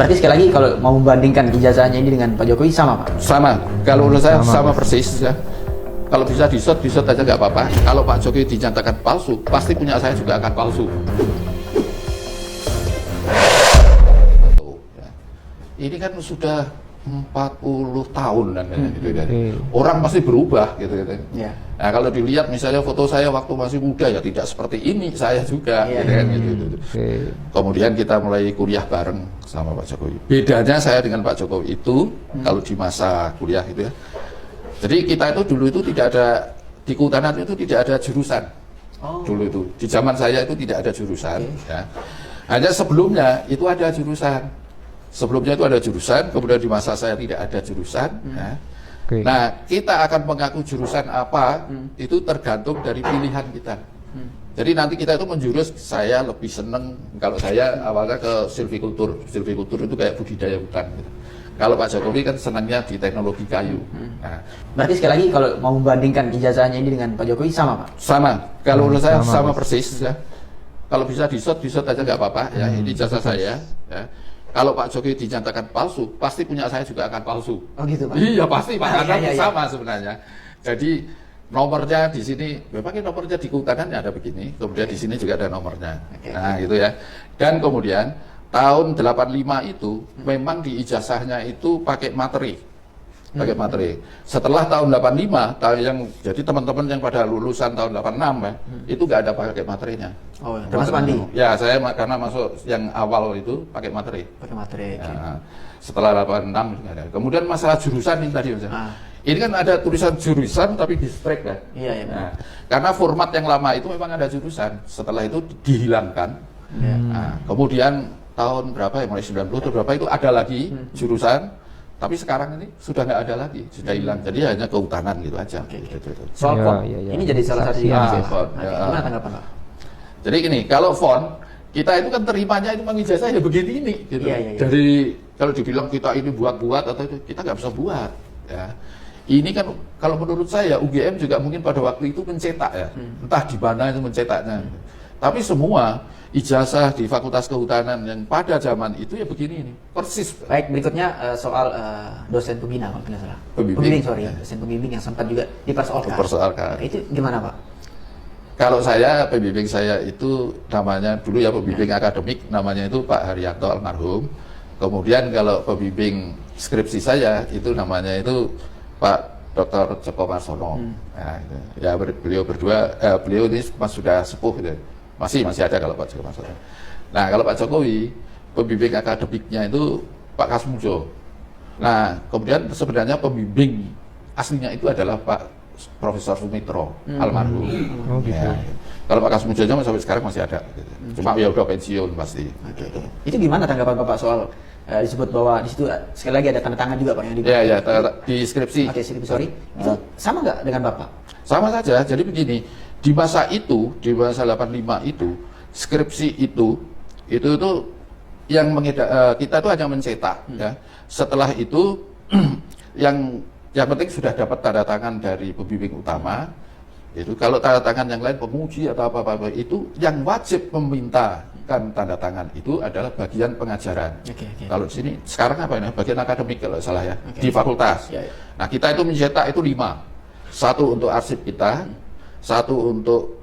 Berarti sekali lagi kalau mau membandingkan ijazahnya ini dengan Pak Jokowi sama, Pak? Sama. Kalau menurut saya sama persis ya. Kalau bisa di-shot aja nggak apa-apa. Kalau Pak Jokowi dinyatakan palsu, pasti punya saya juga akan palsu. Ini kan sudah 40 tahun dan gitu kan. Orang pasti berubah gitu. Ya. Nah, kalau dilihat misalnya foto saya waktu masih muda ya tidak seperti ini saya juga gitu kan gitu. Kemudian kita mulai kuliah bareng sama Pak Jokowi. Bedanya saya dengan Pak Jokowi itu kalau di masa kuliah gitu ya. Jadi kita itu dulu itu tidak ada di Kehutanan itu tidak ada jurusan. Dulu itu di zaman saya itu tidak ada jurusan ya. Hanya sebelumnya itu ada jurusan. Sebelumnya itu ada jurusan, kemudian di masa saya tidak ada jurusan. Ya. Nah, kita akan mengaku jurusan apa itu tergantung dari pilihan kita. Jadi nanti kita itu menjurus, saya lebih seneng kalau saya awalnya ke silvikultur. Silvikultur itu kayak budidaya hutan. Gitu. Kalau Pak Jokowi kan senangnya di teknologi kayu. Nah, berarti sekali lagi kalau mau membandingkan ijazahnya ini dengan Pak Jokowi sama, Pak? Sama. Kalau menurut saya sama persis. Ya. Kalau bisa di-shot aja nggak apa-apa. Ya, ini ijazah saya. Ya. Kalau Pak Jokowi dinyatakan palsu, pasti punya saya juga akan palsu. Oh gitu, Pak? Iya pasti, Pak. Karena iya. sama sebenarnya. Jadi nomornya di sini, memang nomornya di Kehutanan ada begini, kemudian di sini juga ada nomornya. Nah gitu ya. Dan kemudian tahun 85 itu memang di ijazahnya itu pakai materi. Pakai materi. Setelah tahun 85, yang jadi teman-teman yang pada lulusan tahun 86 ya, itu nggak ada pakai materinya. Oh, ya. Mas Pandi? Ya, saya karena masuk yang awal itu pakai materi. Pakai materi. Ya, setelah 86 juga ada. Kemudian masalah jurusan ini tadi, ini kan ada tulisan jurusan tapi di strike kan. Iya, iya. Nah, karena format yang lama itu memang ada jurusan. Setelah itu dihilangkan. Nah, kemudian tahun berapa ya, mulai 90 atau berapa itu ada lagi jurusan. Tapi sekarang ini sudah nggak ada lagi, sudah hilang. Jadi hanya Kehutanan gitu aja. Soal font, ini jadi salah satu gimana tanggapan Pak? Jadi gini, kalau font kita itu kan terimanya itu ijazah ya begini ini, gitu. Dari kalau dibilang kita ini buat-buat atau itu kita nggak bisa buat. Ya. Ini kan kalau menurut saya UGM juga mungkin pada waktu itu mencetak ya, entah di mana itu mencetaknya. Tapi semua ijazah di Fakultas Kehutanan yang pada zaman itu ya begini ini, persis. Baik, berikutnya soal dosen pembina kalau tidak salah. Pembimbing, dosen pembimbing yang sempat juga dipersoalkan. Nah, itu gimana, Pak? Kalau saya, pembimbing saya itu namanya dulu ya pembimbing akademik, namanya itu Pak Haryanto almarhum. Kemudian kalau pembimbing skripsi saya itu namanya itu Pak Dr. Joko Marsono. Nah, ya beliau berdua, beliau ini sudah sepuh gitu. Masih ada kalau Pak Joko Marsono. Nah, kalau Pak Jokowi, pembimbing akademiknya itu Pak Kasmujo. Nah, kemudian sebenarnya pembimbing aslinya itu adalah Pak Profesor Sumitro almarhum. Ya. Kalau Pak Kasmujo sampai sekarang masih ada. Gitu. Cuma ya udah pensiun pasti. Itu gimana tanggapan Bapak soal disebut bahwa di situ sekali lagi ada tanda tangan juga Pak yang di di skripsi. Sorry. Itu sama nggak dengan Bapak? Sama saja. Jadi begini, di masa itu, di masa 85 itu, skripsi itu yang kita itu hanya mencetak ya. Setelah itu yang penting sudah dapat tanda tangan dari pembimbing utama. Itu kalau tanda tangan yang lain penguji atau apa-apa itu yang wajib memintakan tanda tangan itu adalah bagian pengajaran. Kalau di sini sekarang apa ini? Bagian akademik kalau salah ya, di fakultas. Nah, kita itu mencetak itu 5. 1 untuk arsip kita, 1 untuk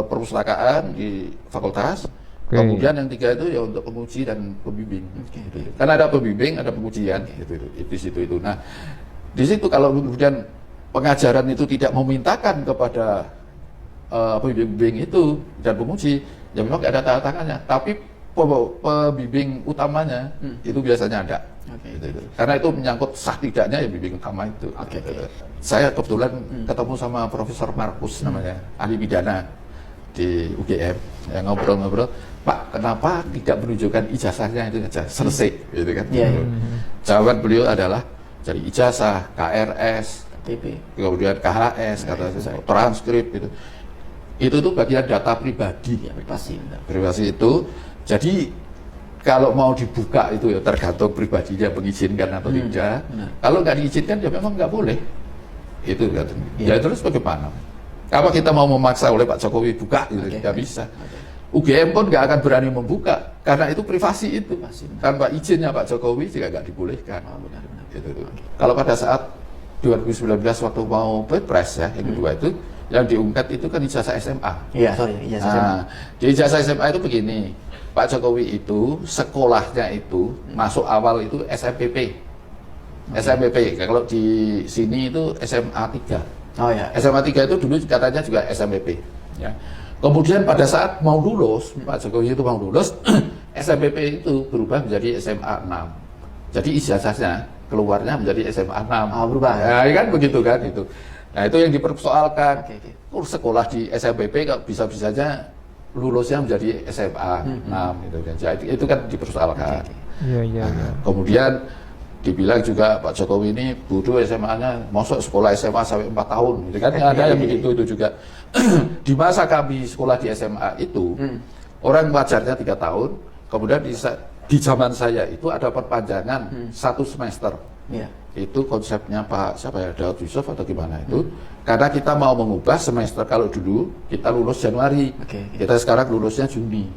perpustakaan di fakultas, kemudian yang 3 itu ya untuk penguji dan pembimbing. Karena ada pembimbing, ada pengujian di situ itu. Nah, di situ kalau kemudian pengajaran itu tidak memintakan kepada pembimbing itu dan penguji, ya memang nggak ada tanda tangannya. Tapi pembimbing utamanya itu biasanya ada. Karena itu menyangkut sah tidaknya ya pembimbing utama itu. Saya kebetulan ketemu sama Profesor Markus namanya, ahli pidana di UGM, yang ngobrol-ngobrol, Pak, kenapa tidak menunjukkan ijazahnya itu saja selesai, gitu kan? Jawaban beliau adalah dari ijazah, KRS, kemudian KHS, transkrip gitu. Itu tuh bagian data pribadi, privasi itu. Jadi kalau mau dibuka itu ya tergantung pribadinya mengizinkan atau tidak. Kalau nggak diizinkan ya memang nggak boleh. Itu ya terus bagaimana? Apa kita mau memaksa oleh Pak Jokowi buka? Gitu? Nggak bisa. UGM pun nggak akan berani membuka karena itu privasi itu. Tanpa izinnya Pak Jokowi juga nggak dibolehkan. Gitu. Kalau pada saat 2019 waktu mau pilpres ya, yang kedua itu yang diungkap itu kan ijazah SMA. Iya, sorry, ijazah SMA. Di ijazah SMA itu begini, Pak Jokowi itu sekolahnya itu masuk awal itu SMPP. SMPP, kalau di sini itu SMA 3. Oh ya. SMA 3 itu dulu katanya juga SMPP. Ya. Kemudian pada saat mau lulus, Pak Jokowi itu mau lulus, SMPP itu berubah menjadi SMA 6. Jadi ijazahnya keluarnya menjadi SMA 6. Oh, berubah. Ya, kan begitu kan itu. Nah, itu yang dipersoalkan. Okay. Sekolah di SMPP kok bisa-bisanya lulusnya menjadi SMA 6 gitu kan. Jadi itu kan dipersoalkan. Iya. Kemudian dibilang juga Pak Jokowi ini bodoh SMA-nya, masuk sekolah SMA sampai 4 tahun. Gitu kan ada yang begitu itu juga. Di masa kami sekolah di SMA itu orang wajarnya 3 tahun, kemudian di zaman saya itu ada perpanjangan 1 semester. Iya. Itu konsepnya Pak siapa ya, Daud Yusuf atau gimana itu, karena kita mau mengubah semester. Kalau dulu kita lulus Januari, kita sekarang lulusnya Juni,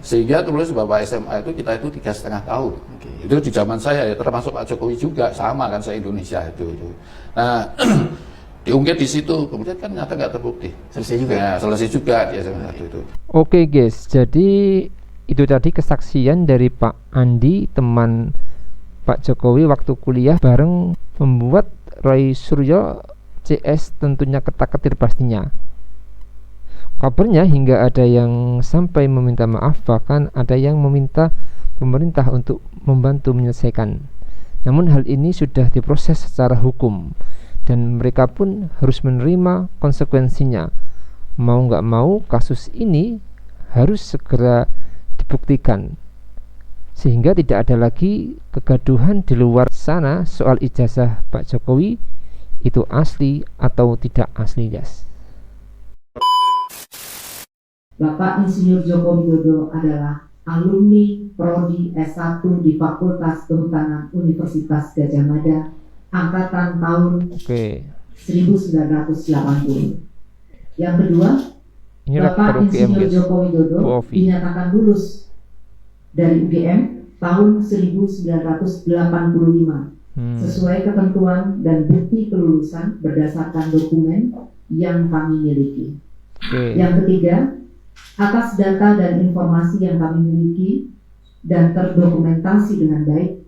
sehingga lulus Bapak SMA itu kita itu 3,5 tahun. Itu di zaman saya ya, termasuk Pak Jokowi juga sama kan, se-Indonesia itu. Nah diungkit di situ, kemudian kan nyata nggak terbukti. Selesai juga. Ya, selesai juga di SMA 1 itu. Oke guys, jadi itu tadi kesaksian dari Pak Andi, teman Pak Jokowi waktu kuliah bareng, membuat Roy Suryo CS tentunya ketar-ketir pastinya. Kabarnya hingga ada yang sampai meminta maaf, bahkan ada yang meminta pemerintah untuk membantu menyelesaikan. Namun hal ini sudah diproses secara hukum dan mereka pun harus menerima konsekuensinya. Mau nggak mau kasus ini harus segera dibuktikan sehingga tidak ada lagi kegaduhan di luar sana soal ijazah Pak Jokowi itu asli atau tidak asli, guys. Bapak Insinyur Joko Widodo adalah alumni Prodi S1 di Fakultas Kehutanan Universitas Gadjah Mada angkatan tahun 1980. Yang kedua, Ini Bapak Insinyur Joko Widodo dinyatakan lulus dari UGM tahun 1985 sesuai ketentuan dan bukti kelulusan berdasarkan dokumen yang kami miliki. Yang ketiga, atas data dan informasi yang kami miliki dan terdokumentasi dengan baik,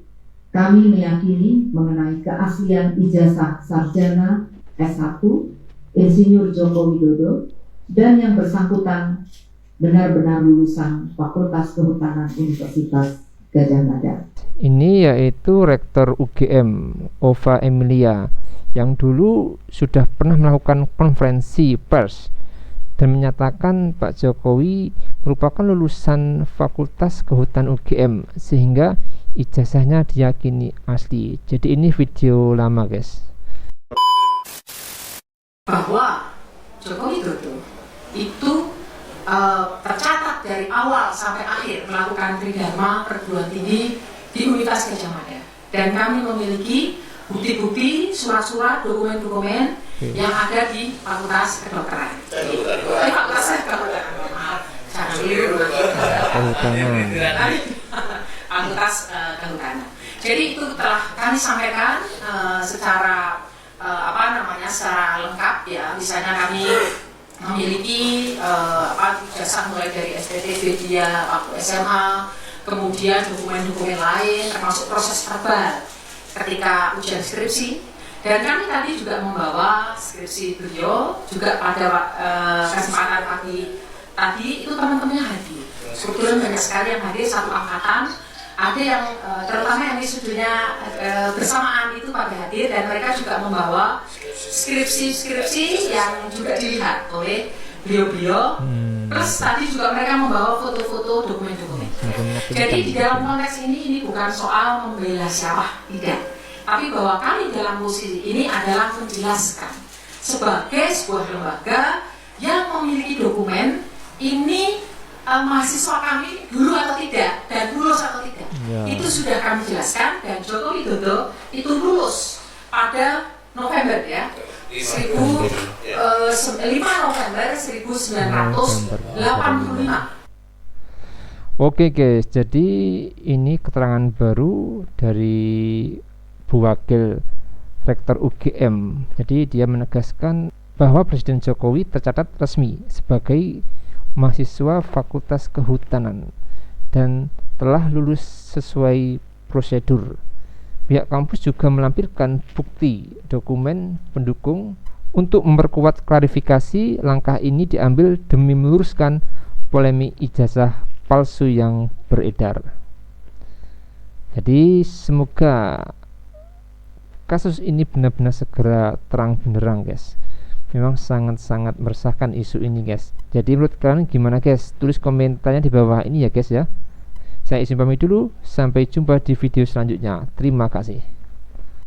kami meyakini mengenai keaslian ijazah sarjana S1 Insinyur Joko Widodo dan yang bersangkutan benar-benar lulusan Fakultas Kehutanan Universitas Gadjah Mada. Ini yaitu Rektor UGM, Ova Emilia, yang dulu sudah pernah melakukan konferensi pers dan menyatakan Pak Jokowi merupakan lulusan Fakultas Kehutanan UGM sehingga ijazahnya diyakini asli. Jadi ini video lama, guys. Bahwa Joko Widodo itu tercatat dari awal sampai akhir melakukan tridharma perguruan tinggi di Universitas Gadjah Mada, dan kami memiliki bukti-bukti, surat-surat, dokumen-dokumen yang ada di Fakultas Kedokteran. Fakultas Kedokteran, maaf, Fakultas Kehutanan. Jadi itu telah kami sampaikan secara secara lengkap ya. Misalnya kami memiliki ijazah mulai dari SPTB dia waktu SMA, kemudian dokumen-dokumen lain termasuk proses verbal ketika ujian skripsi, dan kami tadi juga membawa skripsi beliau juga pada kesempatan pagi tadi itu teman-temannya hadir. Sebetulnya banyak sekali yang hadir, satu angkatan, ada yang terutama yang wisudanya bersamaan itu pada hadir, dan mereka juga membawa skripsi yang juga dilihat oleh beliau-beliau. Plus tadi juga mereka membawa foto-foto, dokumen-dokumen. Jadi di dalam konteks ini bukan soal membela siapa, tidak. Tapi bahwa kami dalam posisi ini adalah menjelaskan sebagai sebuah lembaga yang memiliki dokumen ini mahasiswa kami dulu atau tidak dan lulus atau tidak. Itu sudah kami jelaskan, dan Joko Widodo itu lulus pada November ya. 5 November 1985. Oke guys, jadi ini keterangan baru dari Bu Wakil Rektor UGM. Jadi dia menegaskan bahwa Presiden Jokowi tercatat resmi sebagai mahasiswa Fakultas Kehutanan dan telah lulus sesuai prosedur. Pihak kampus juga melampirkan bukti dokumen pendukung untuk memperkuat klarifikasi. Langkah ini diambil demi meluruskan polemik ijazah palsu yang beredar. Jadi semoga kasus ini benar-benar segera terang benderang guys. Memang sangat-sangat meresahkan isu ini guys. Jadi menurut kalian gimana guys? Tulis komentarnya di bawah ini ya guys ya. Saya izin pamit dulu, sampai jumpa di video selanjutnya. Terima kasih.